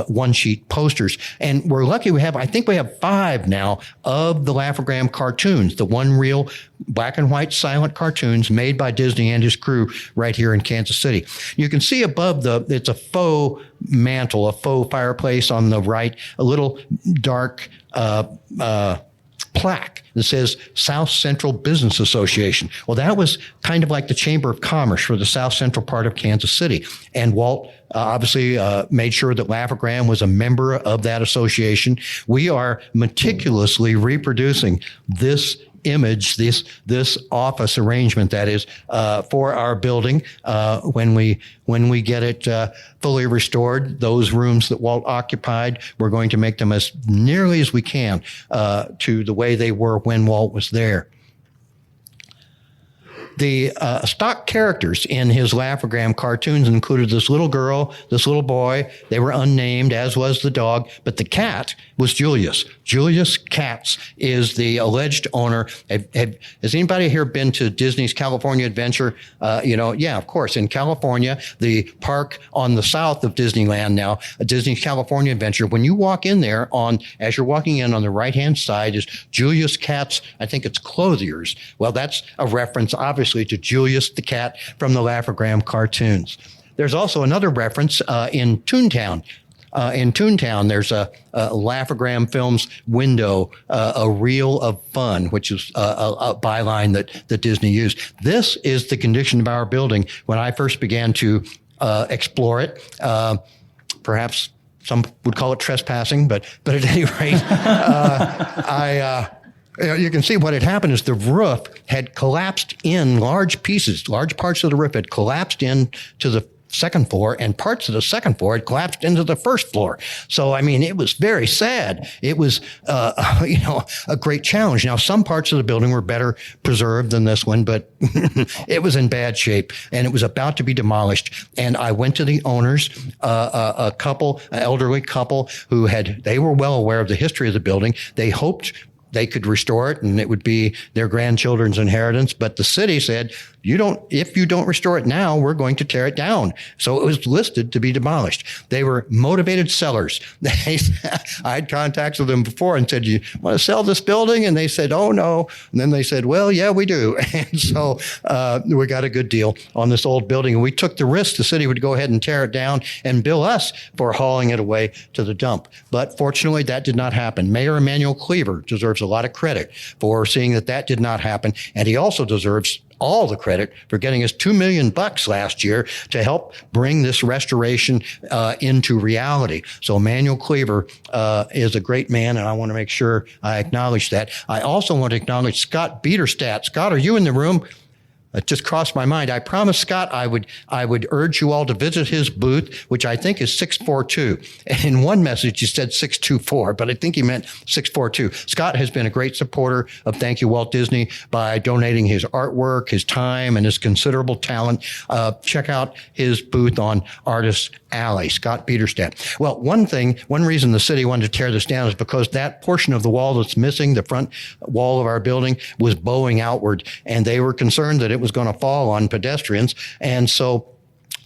one-sheet posters. And we're lucky I think we have 5 now of the Laugh-O-Gram cartoons, the one-reel black and white silent cartoons made by Disney and his crew right here in Kansas City. You can see above it's a faux mantle, a faux fireplace on the right, a little dark plaque that says South Central Business Association. Well, that was kind of like the Chamber of Commerce for the South Central part of Kansas City. And Walt obviously made sure that Laugh-O-Gram was a member of that association. We are meticulously reproducing this image, this office arrangement, that is, for our building. When we get it fully restored, those rooms that Walt occupied, we're going to make them as nearly as we can to the way they were when Walt was there. The stock characters in his Laugh-O-Gram cartoons included this little girl, this little boy. They were unnamed, as was the dog, but the cat was Julius. Julius Katz is the alleged owner. Has anybody here been to Disney's California Adventure? Yeah, of course. In California, the park on the south of Disneyland now, Disney's California Adventure, when you walk in there, as you're walking in on the right-hand side is Julius Katz, I think it's Clothiers. Well, that's a reference, obviously, to Julius the cat from the Laugh-O-Gram cartoons. There's also another reference in Toontown. In Toontown, there's a Laugh-O-Gram Films window, a reel of fun, which is a byline that Disney used. This is the condition of our building when I first began to explore it. Perhaps some would call it trespassing, but at any rate, you can see what had happened is the roof had collapsed in large pieces. Large parts of the roof had collapsed in to second floor, and parts of the second floor had collapsed into the first floor. So, I mean, it was very sad. It was, a great challenge. Now, some parts of the building were better preserved than this one, but it was in bad shape, and it was about to be demolished. And I went to the owners, an elderly couple they were well aware of the history of the building. They hoped they could restore it and it would be their grandchildren's inheritance. But the city said, if you don't restore it now, we're going to tear it down. So it was listed to be demolished. They were motivated sellers. I had contacts with them before and said, you want to sell this building? And they said, oh, no. And then they said, well, yeah, we do. And so we got a good deal on this old building. And we took the risk the city would go ahead and tear it down and bill us for hauling it away to the dump. But fortunately, that did not happen. Mayor Emanuel Cleaver deserves a lot of credit for seeing that did not happen. And he also deserves all the credit for getting us $2 million last year to help bring this restoration into reality. So Emanuel Cleaver is a great man, and I want to make sure I acknowledge that. I also want to acknowledge Scott Biederstadt. Scott, are you in the room? It just crossed my mind. I promised Scott I would urge you all to visit his booth, which I think is 642. In one message, he said 624, but I think he meant 642. Scott has been a great supporter of Thank You, Walt Disney, by donating his artwork, his time, and his considerable talent. Check out his booth on Artist Alley, Scott Biederstadt. Well, one reason the city wanted to tear this down is because that portion of the wall that's missing, the front wall of our building, was bowing outward, and they were concerned that it was going to fall on pedestrians. And so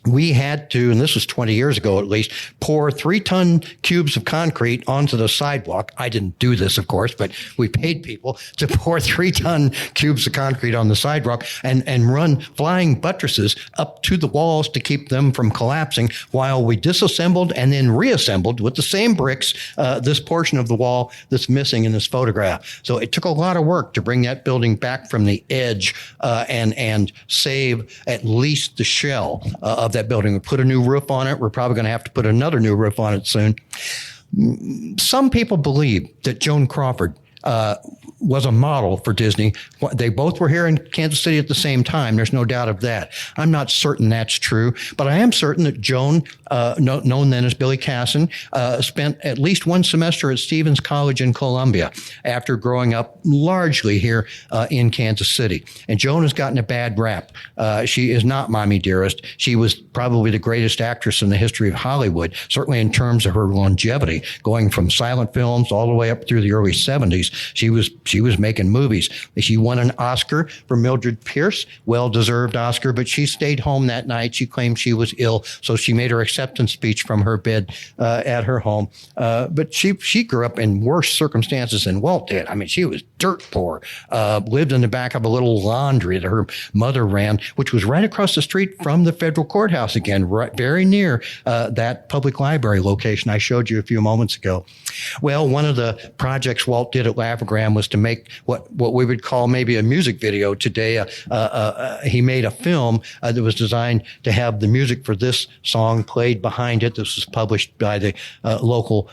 we had to, and this was 20 years ago at least, pour 3-ton cubes of concrete onto the sidewalk. I didn't do this, of course, but we paid people to pour 3-ton cubes of concrete on the sidewalk and run flying buttresses up to the walls to keep them from collapsing while we disassembled and then reassembled with the same bricks this portion of the wall that's missing in this photograph. So it took a lot of work to bring that building back from the edge and save at least the shell of that building. We put a new roof on it. We're probably going to have to put another new roof on it soon. Some people believe that Joan Crawford was a model for Disney. They both were here in Kansas City at the same time. There's no doubt of that. I'm not certain that's true, but I am certain that Joan, known then as Billy Casson, spent at least one semester at Stevens College in Columbia after growing up largely here in Kansas City. And Joan has gotten a bad rap. She is not Mommy Dearest. She was probably the greatest actress in the history of Hollywood, certainly in terms of her longevity, going from silent films all the way up through the early 70s. She was making movies. She won an Oscar for Mildred Pierce, well-deserved Oscar, but she stayed home that night. She claimed she was ill, so she made her acceptance speech from her bed at her home. But she grew up in worse circumstances than Walt did. I mean, she was dirt poor, lived in the back of a little laundry that her mother ran, which was right across the street from the federal courthouse again, right, very near that public library location I showed you a few moments ago. Well, one of the projects Walt did at Laugh-O-Gram was to make what we would call maybe a music video today. He made a film that was designed to have the music for this song played behind it. This was published by the local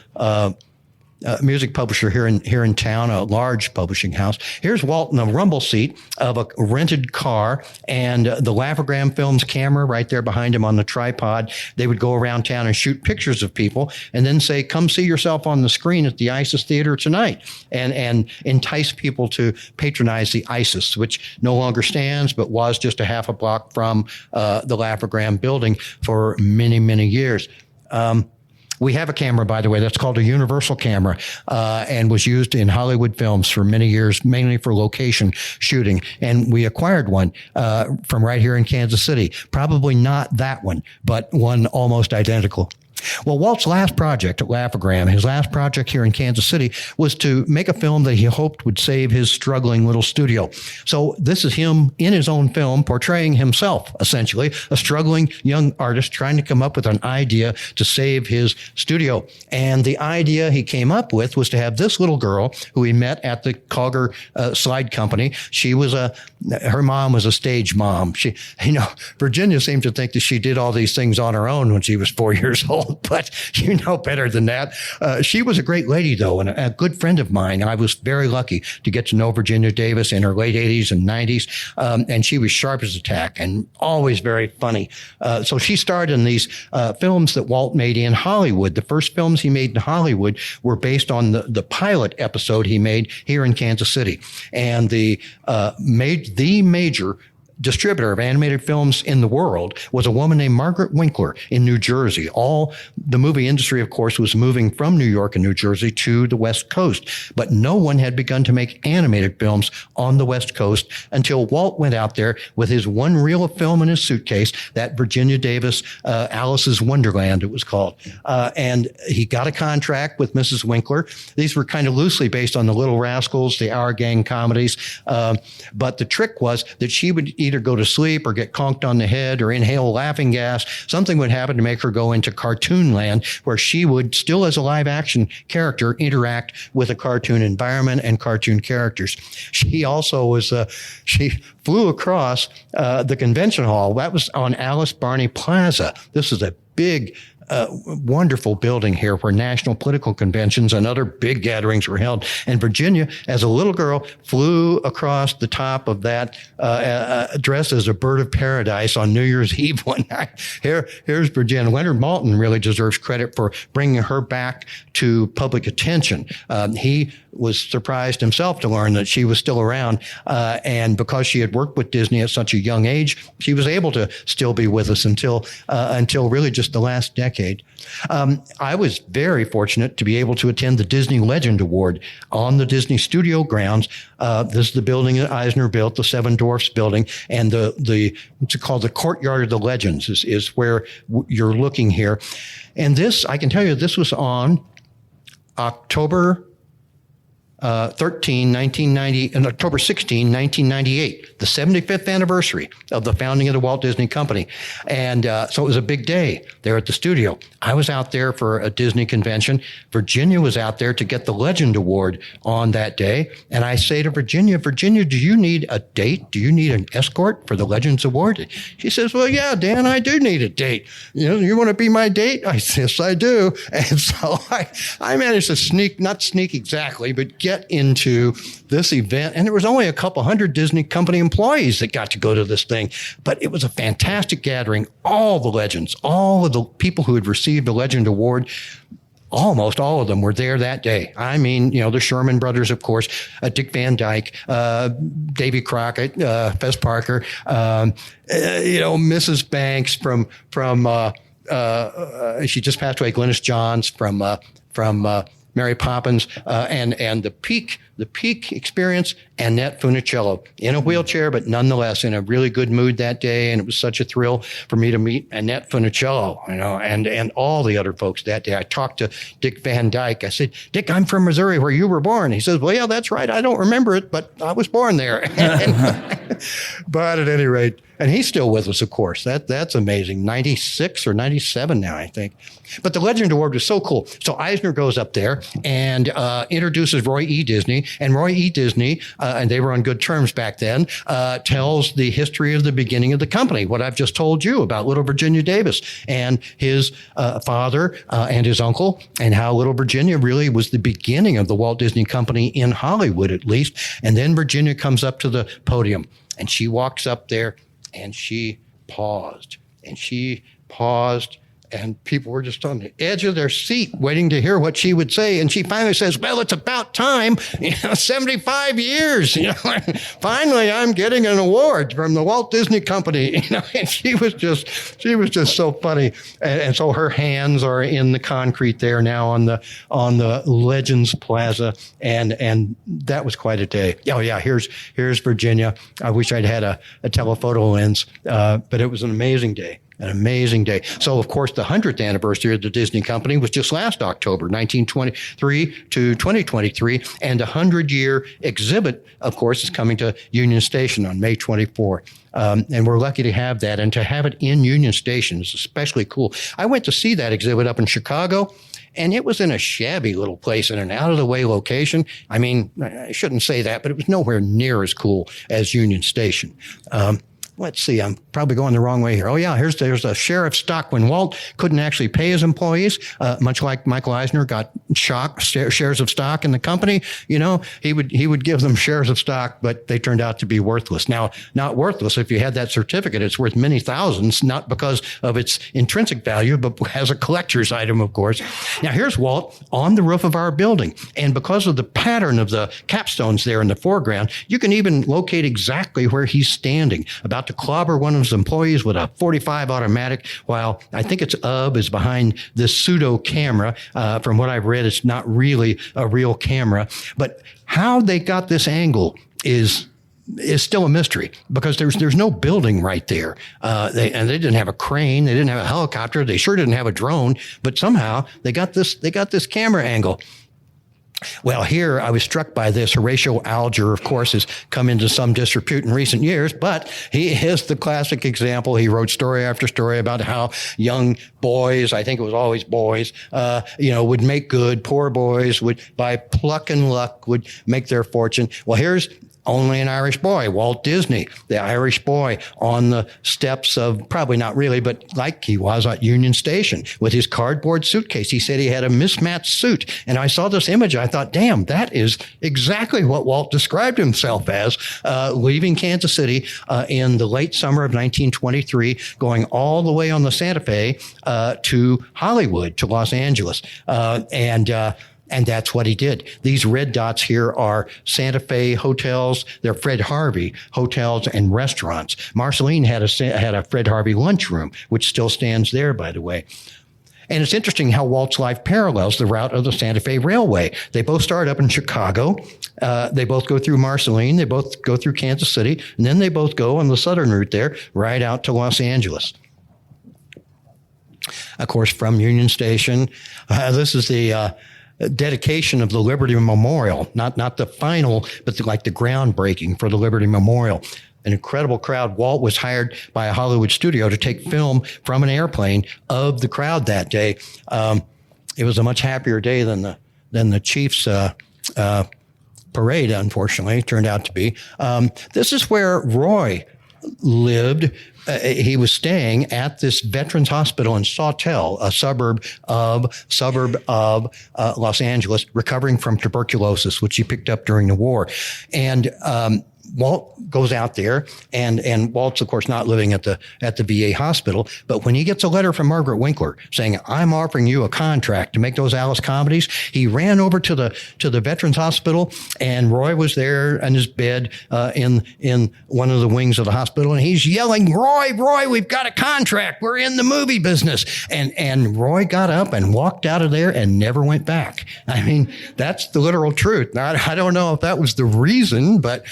music publisher here in town, a large publishing house. Here's Walt in a rumble seat of a rented car and the Laugh-O-Gram Films camera right there behind him on the tripod. They would go around town and shoot pictures of people and then say, come see yourself on the screen at the Isis Theater tonight, and entice people to patronize the Isis, which no longer stands, but was just a half a block from the Laugh-O-Gram building for many, many years. We have a camera, by the way, that's called a universal camera, and was used in Hollywood films for many years, mainly for location shooting. And we acquired one from right here in Kansas City. Probably not that one, but one almost identical. Well, Walt's last project at Laugh-O-Gram, his last project here in Kansas City, was to make a film that he hoped would save his struggling little studio. So this is him in his own film portraying himself, essentially, a struggling young artist trying to come up with an idea to save his studio. And the idea he came up with was to have this little girl who he met at the Cogger Slide Company. Her mom was a stage mom. Virginia seemed to think that she did all these things on her own when she was 4 years old. old, but you know better than that. She was a great lady, though, and a good friend of mine. I was very lucky to get to know Virginia Davis in her late 80s and 90s, and she was sharp as a tack and always very funny. So she starred in these films that Walt made in Hollywood. The first films he made in Hollywood were based on the pilot episode he made here in Kansas City. And the major distributor of animated films in the world was a woman named Margaret Winkler in New Jersey. All the movie industry, of course, was moving from New York and New Jersey to the West Coast, but no one had begun to make animated films on the West Coast until Walt went out there with his one reel of film in his suitcase, that Virginia Davis, Alice's Wonderland, it was called. And he got a contract with Mrs. Winkler. These were kind of loosely based on the Little Rascals, the Our Gang comedies. But the trick was that she would either go to sleep or get conked on the head or inhale laughing gas. Something would happen to make her go into cartoon land, where she would, still as a live action character, interact with a cartoon environment and cartoon characters. She also was, she flew across the convention hall. That was on Alice Barney Plaza. This is a big, wonderful building here where national political conventions and other big gatherings were held. And Virginia, as a little girl, flew across the top of that, dressed as a bird of paradise on New Year's Eve one night. Here's Virginia. Leonard Maltin really deserves credit for bringing her back to public attention. He was surprised himself to learn that she was still around. And because she had worked with Disney at such a young age, she was able to still be with us until really just the last decade. I was very fortunate to be able to attend the Disney Legend Award on the Disney Studio grounds. This is the building that Eisner built, the Seven Dwarfs building, and the what's it called, the Courtyard of the Legends is where you're looking here. And this, I can tell you, this was on October 1990, and October 16, 1998, the 75th anniversary of the founding of the Walt Disney Company. And so it was a big day there at the studio. I was out there for a Disney convention. Virginia was out there to get the Legend Award on that day. And I say to Virginia, do you need a date? Do you need an escort for the Legends Award? She says, well, yeah, Dan, I do need a date. You want to be my date? I said, yes, I do. And so I managed to not sneak exactly, but get into this event. And there was only a couple hundred Disney company employees that got to go to this thing. But it was a fantastic gathering. All the legends, all of the people who had received the Legend Award, almost all of them were there that day. I mean, the Sherman brothers, of course, Dick Van Dyke, Davy Crockett, Fess Parker, Mrs. Banks from she just passed away, Glynis Johns from Mary Poppins, and the peak experience, Annette Funicello in a wheelchair, but nonetheless in a really good mood that day. And it was such a thrill for me to meet Annette Funicello, and all the other folks that day. I talked to Dick Van Dyke. I said, Dick, I'm from Missouri where you were born. He says, well, yeah, that's right. I don't remember it, but I was born there. But at any rate, and he's still with us, of course. That's amazing. 96 or 97 now, I think. But the Legend Award was so cool. So Eisner goes up there and introduces Roy E. Disney. And Roy E. Disney, and they were on good terms back then, tells the history of the beginning of the company, what I've just told you about little Virginia Davis and his father and his uncle, and how little Virginia really was the beginning of the Walt Disney Company in Hollywood, at least. And then Virginia comes up to the podium, and she walks up there, and she paused, and people were just on the edge of their seat waiting to hear what she would say. And she finally says, well, it's about time, 75 years, finally I'm getting an award from the Walt Disney Company, and she was just so funny. And so her hands are in the concrete there now on the Legends Plaza. And that was quite a day. Oh yeah. Here's Virginia. I wish I'd had a telephoto lens, but it was an amazing day. An amazing day. So, of course, the 100th anniversary of the Disney Company was just last October, 1923 to 2023. And a 100-year exhibit, of course, is coming to Union Station on May 24. And we're lucky to have that. And to have it in Union Station is especially cool. I went to see that exhibit up in Chicago, and it was in a shabby little place in an out-of-the-way location. I mean, I shouldn't say that, but it was nowhere near as cool as Union Station. let's see, I'm probably going the wrong way here. Oh, yeah, there's a share of stock when Walt couldn't actually pay his employees, much like Michael Eisner got shares of stock in the company. You know, he would give them shares of stock, but they turned out to be worthless. Now, not worthless. If you had that certificate, it's worth many thousands, not because of its intrinsic value, but as a collector's item, of course. Now, here's Walt on the roof of our building. And because of the pattern of the capstones there in the foreground, you can even locate exactly where he's standing, about to clobber one of his employees with a .45 automatic, while I think it's is behind this pseudo camera. From what I've read, it's not really a real camera. But how they got this angle is still a mystery, because there's no building right there. They didn't have a crane. They didn't have a helicopter. They sure didn't have a drone, but somehow they got this camera angle. Well, here I was struck by this. Horatio Alger, of course, has come into some disrepute in recent years, but he is the classic example. He wrote story after story about how young boys, I think it was always boys, would make good. Poor boys would, by pluck and luck, would make their fortune. Well, here's Only an Irish Boy, Walt Disney, the Irish boy on the steps of, probably not really, but like he was at Union Station with his cardboard suitcase. He said he had a mismatched suit. And I saw this image. I thought, damn, that is exactly what Walt described himself as, leaving Kansas City in the late summer of 1923, going all the way on the Santa Fe to Hollywood, to Los Angeles. And that's what he did. These red dots here are Santa Fe hotels. They're Fred Harvey hotels and restaurants. Marceline had a Fred Harvey lunchroom, which still stands there, by the way. And it's interesting how Walt's life parallels the route of the Santa Fe Railway. They both start up in Chicago. They both go through Marceline. They both go through Kansas City. And then they both go on the southern route there, right out to Los Angeles. Of course, from Union Station, this is the dedication of the Liberty Memorial, not the final, but the groundbreaking for the Liberty Memorial. An incredible crowd. Walt was hired by a Hollywood studio to take film from an airplane of the crowd that day. It was a much happier day than the Chiefs parade, unfortunately, turned out to be. This is where Roy lived. He was staying at this Veterans Hospital in Sawtell, a suburb of Los Angeles, recovering from tuberculosis, which he picked up during the war. And Walt goes out there, and Walt's, of course, not living at the VA hospital. But when he gets a letter from Margaret Winkler saying, "I'm offering you a contract to make those Alice comedies," he ran over to the Veterans Hospital, and Roy was there in his bed in one of the wings of the hospital, and he's yelling, "Roy, we've got a contract. We're in the movie business." And Roy got up and walked out of there and never went back. I mean, that's the literal truth. Now, I don't know if that was the reason, but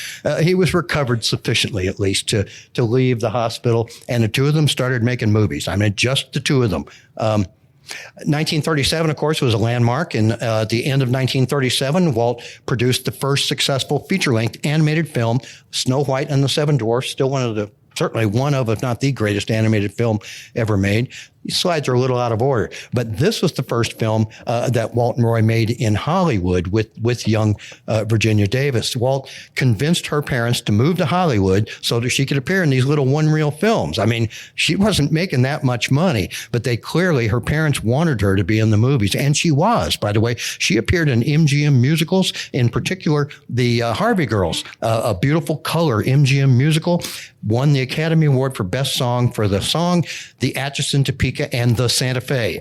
he was recovered sufficiently, at least, to leave the hospital. And the two of them started making movies. I mean, just the two of them. 1937, of course, was a landmark. And at the end of 1937, Walt produced the first successful feature-length animated film, Snow White and the Seven Dwarfs, still certainly one of, if not the greatest animated film ever made. These slides are a little out of order, but this was the first film that Walt and Roy made in Hollywood with young Virginia Davis. Walt convinced her parents to move to Hollywood so that she could appear in these little one-reel films. I mean, she wasn't making that much money, but her parents wanted her to be in the movies, and she was, by the way. She appeared in MGM musicals, in particular the Harvey Girls, a beautiful color MGM musical, won the Academy Award for Best Song for the song The Atchison, Topeka, and the Santa Fe.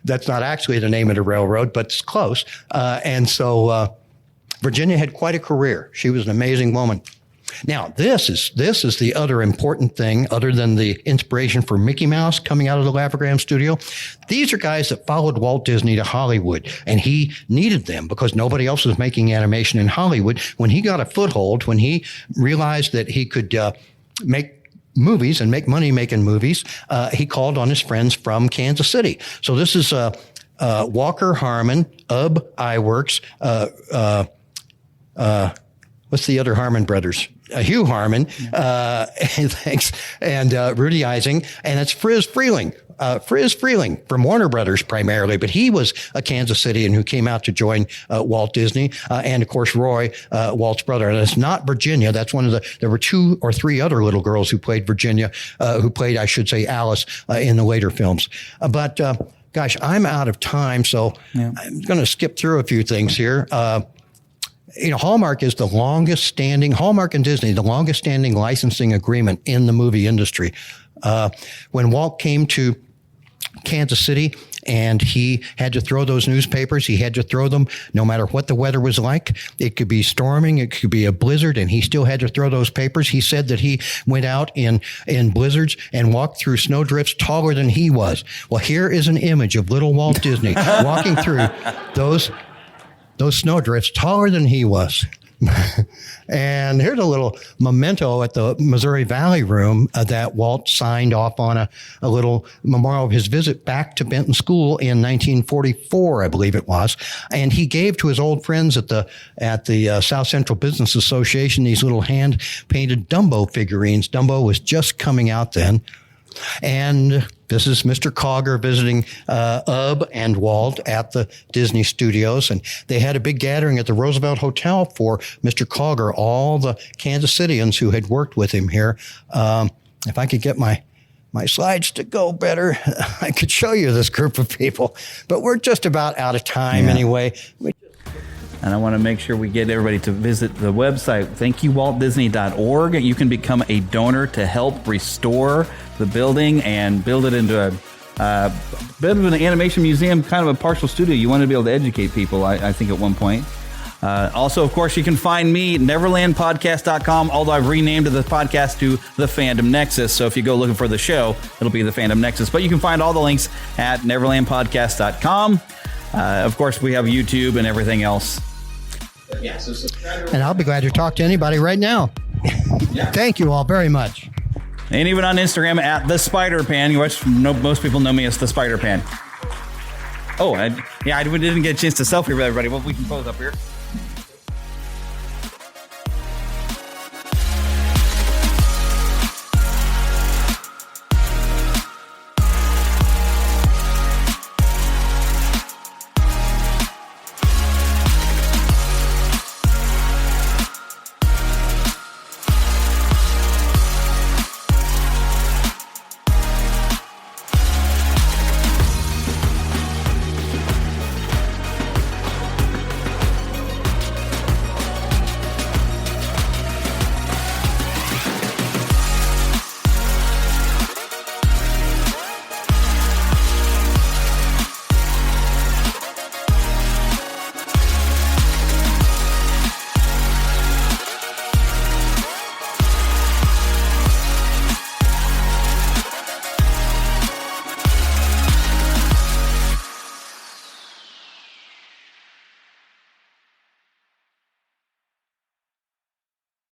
That's not actually the name of the railroad, but it's close. And so Virginia had quite a career. She was an amazing woman. Now, this is the other important thing, other than the inspiration for Mickey Mouse coming out of the Laugh-O-Gram studio. These are guys that followed Walt Disney to Hollywood, and he needed them because nobody else was making animation in Hollywood. When he got a foothold, when he realized that he could make movies and make money making movies, he called on his friends from Kansas City. So this is Walker Harmon, Iwerks, what's the other Harmon brothers? Hugh Harmon, thanks, and Rudy Ising, and it's Friz Freeling. Friz Freeling from Warner Brothers primarily, but he was a Kansas Citian who came out to join Walt Disney, and of course Roy, Walt's brother. And it's not Virginia. That's there were 2 or 3 other little girls who played Virginia, who played, I should say, Alice in the later films. But gosh, I'm out of time, so I'm going to skip through a few things here. Hallmark is Hallmark and Disney, the longest standing licensing agreement in the movie industry. When Walt came to Kansas City and he had to throw those newspapers, he had to throw them no matter what the weather was like. It could be storming, it could be a blizzard, and he still had to throw those papers. He said that he went out in blizzards and walked through snowdrifts taller than he was. Well, here is an image of little Walt Disney walking through those snowdrifts taller than he was. And here's a little memento at the Missouri Valley Room that Walt signed off on a little memorial of his visit back to Benton School in 1944, I believe it was. And he gave to his old friends at the South Central Business Association these little hand-painted Dumbo figurines. Dumbo was just coming out then. And this is Mr. Cogger visiting Ub and Walt at the Disney Studios. And they had a big gathering at the Roosevelt Hotel for Mr. Cogger, all the Kansas Citians who had worked with him here. If I could get my slides to go better, I could show you this group of people. But we're just about out of time anyway. And I want to make sure we get everybody to visit the website, thankyouwaltdisney.org. You can become a donor to help restore the building and build it into a bit of an animation museum, kind of a partial studio. You want to be able to educate people, I think, at one point. Also, of course, you can find me at neverlandpodcast.com, although I've renamed the podcast to the Fandom Nexus. So if you go looking for the show, it'll be the Fandom Nexus. But you can find all the links at neverlandpodcast.com. Of course, we have YouTube and everything else. And I'll be glad to talk to anybody right now. Thank you all very much. And even on Instagram at the Spider Pan, most people know me as the Spider Pan. Oh, I didn't get a chance to selfie with everybody. Well, we can pose up here.